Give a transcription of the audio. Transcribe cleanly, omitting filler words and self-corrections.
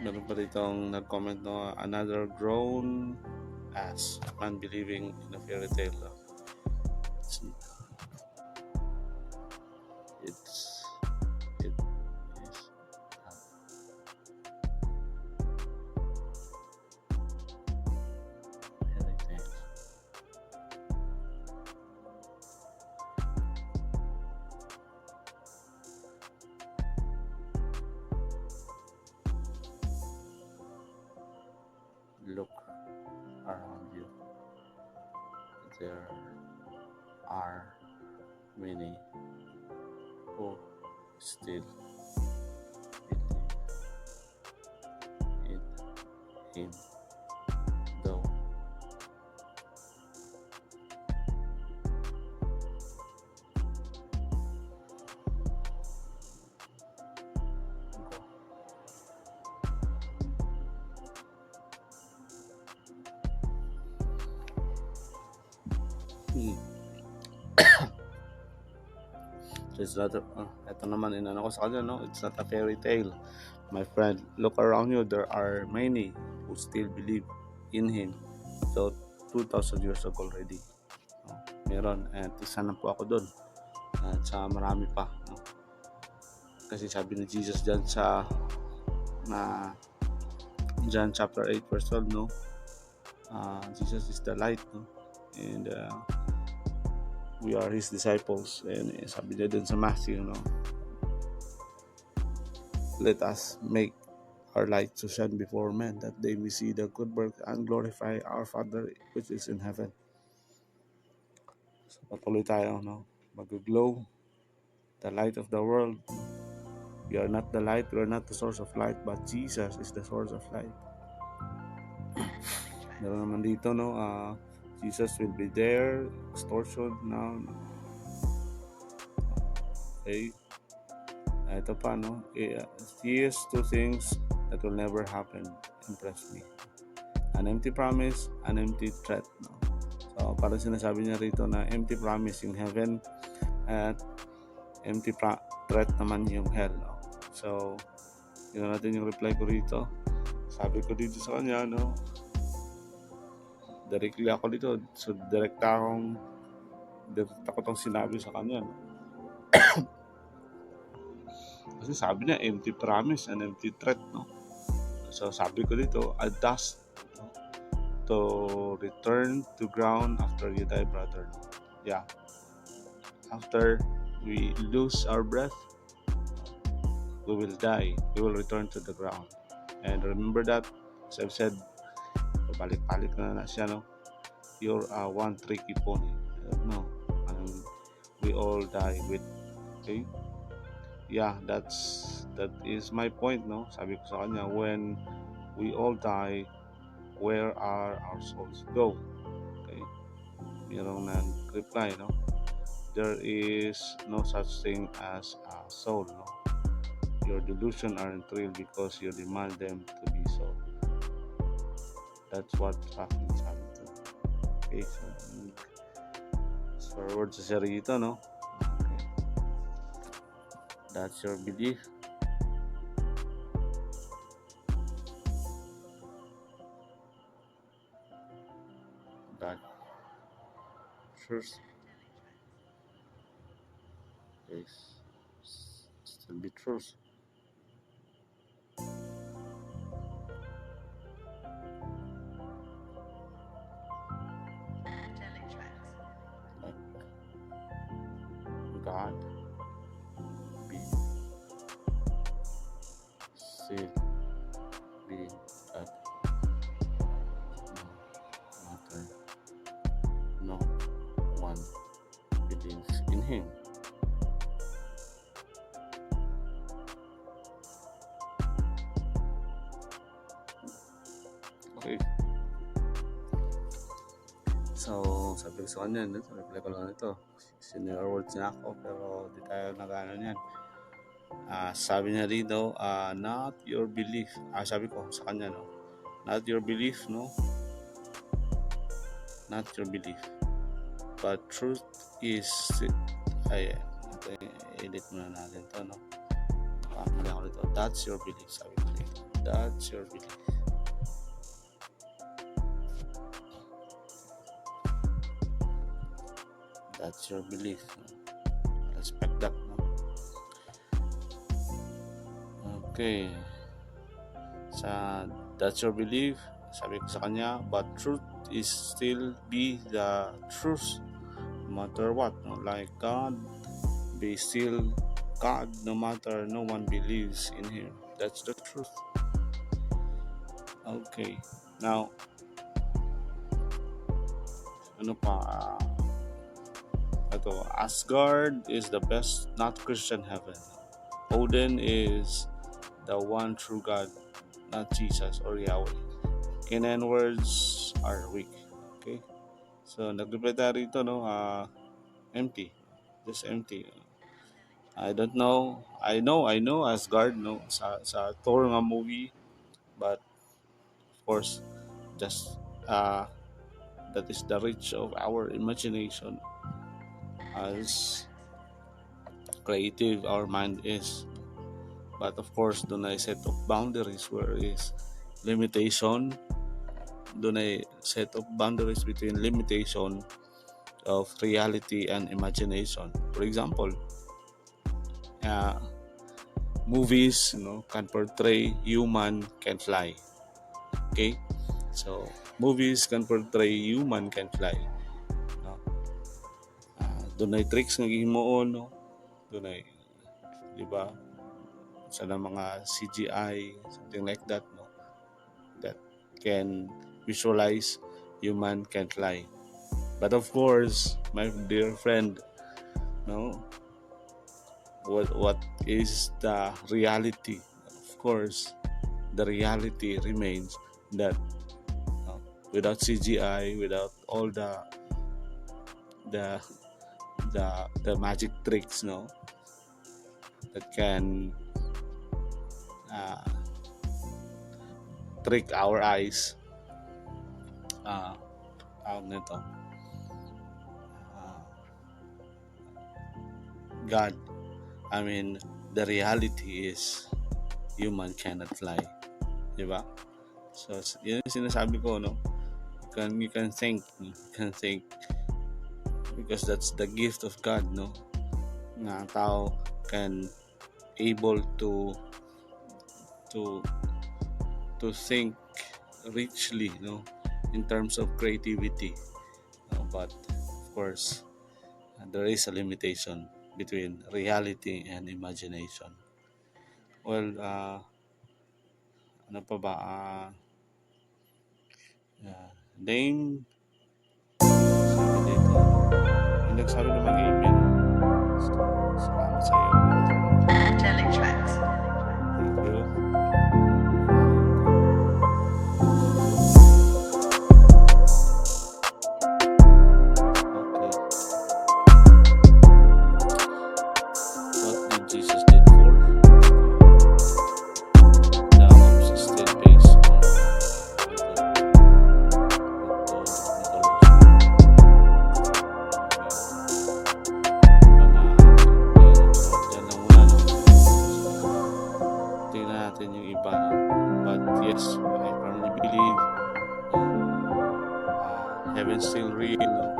Meron pa ditong nag-comment, no, another grown ass man believing in a fairy tale. It's it is a fairy tale. Look around you. There are many who still believe in him, though. So it's not ito naman inano ko sa kanya, no? It's not a fairy tale. My friend, look around you. There are many who still believe in him. So 2,000 years ago already. No? Meron. At isa na po ako doon. At sa marami pa. No? Kasi sabi ni Jesus dyan sa John chapter 8 verse 12, no? Jesus is the light, no? And we are his disciples. And sabi niya dun sa Matthew, no? Let us make our light to shine before men, that they may see the good work and glorify our Father which is in heaven. So patuloy tayo, no? Mag-glow, the light of the world. We are not the light, we are not the source of light, but Jesus is the source of light. Meron naman dito, no? Jesus will be there, extortion now. Okay. Ito pa, no? Here's two things that will never happen. Impress me. An empty promise, an empty threat, no? So, parang sinasabi niya rito na empty promise yung heaven at empty threat naman yung hell, no? So, yun natin yung reply ko rito. Sabi ko dito sa kanya, no? Directly ako dito. So, direct ako tong sinabi sa kanya. Kasi sabi niya, empty promise and empty threat, no? So, sabi ko dito, a dust, no? To return to ground after you die, brother. Yeah. After we lose our breath, we will die. We will return to the ground. And remember that, as I've said, pabalik-balik na siya, no? You're one tricky pony. No. We all die with, okay? Yeah, that is my point, no? Sabi ko sa kanya, when we all die, where are our souls go? Okay? Mayroong nag-reply, no? There is no such thing as a soul, no? Your delusion aren't real because you demand them to be so. That's what fucking sabi to. Okay, so forward sa sarito, no? Okay. That's your belief. That first is still be truth. God be still be at no matter no one believes in him. Okay. So, sabi ko sa kanya, reply ko lang ito. Senior words niya ako, pero di tayo nag-ano niyan. Sabi niya dito, not your belief. Sabi ko sa kanya, no? Not your belief, no? Not your belief. But truth is, edit muna natin to, no? Mali ako dito. That's your belief, sabi ko dito. That's your belief. That's your belief. Respect that. No? Okay. That's your belief. Sabi ko sa kanya, but truth is still be the truth no matter what. No? Like God, be still God no matter no one believes in Him. That's the truth. Okay. Now, ano pa? Ito, Asgard is the best, not Christian heaven. Odin is the one true God, not Jesus or Yahweh. Canaan words are weak. Okay? So, nag-reply tayo rito, no? Empty. Just empty. I don't know. I know Asgard, no? Sa Thor nga movie. But, of course, just, that is the reach of our imagination as creative our mind is. But, of course, doon ay set of boundaries where is limitation. Doon ay set of boundaries between limitation of reality and imagination. For example, movies, can portray human can fly. Okay, so movies can portray human can fly. No? Doon ay tricks nga gihimuon, no? Doon ay, di ba? Sa mga CGI, something like that, no? That can visualize human can fly. But of course, my dear friend, no, what is the reality? Of course, the reality remains that without CGI, without all the the magic tricks, no, that can trick our eyes. Nito, God, I mean, the reality is human cannot fly, di ba? So, yun yung sinasabi ko, no? You can think because that's the gift of God, no? Nga tao can able to think richly, no? In terms of creativity, but of course, there is a limitation between reality and imagination. Well, ano pa ba? Name, sabi dito, yung nagsabi ng mga email. So, salamat sa iyo. Angelic Tracks. Thank you. Okay. What did Jesus did for? The obsessed base on tingnan natin yung iba, no? But yes, I firmly believe heaven still real, no?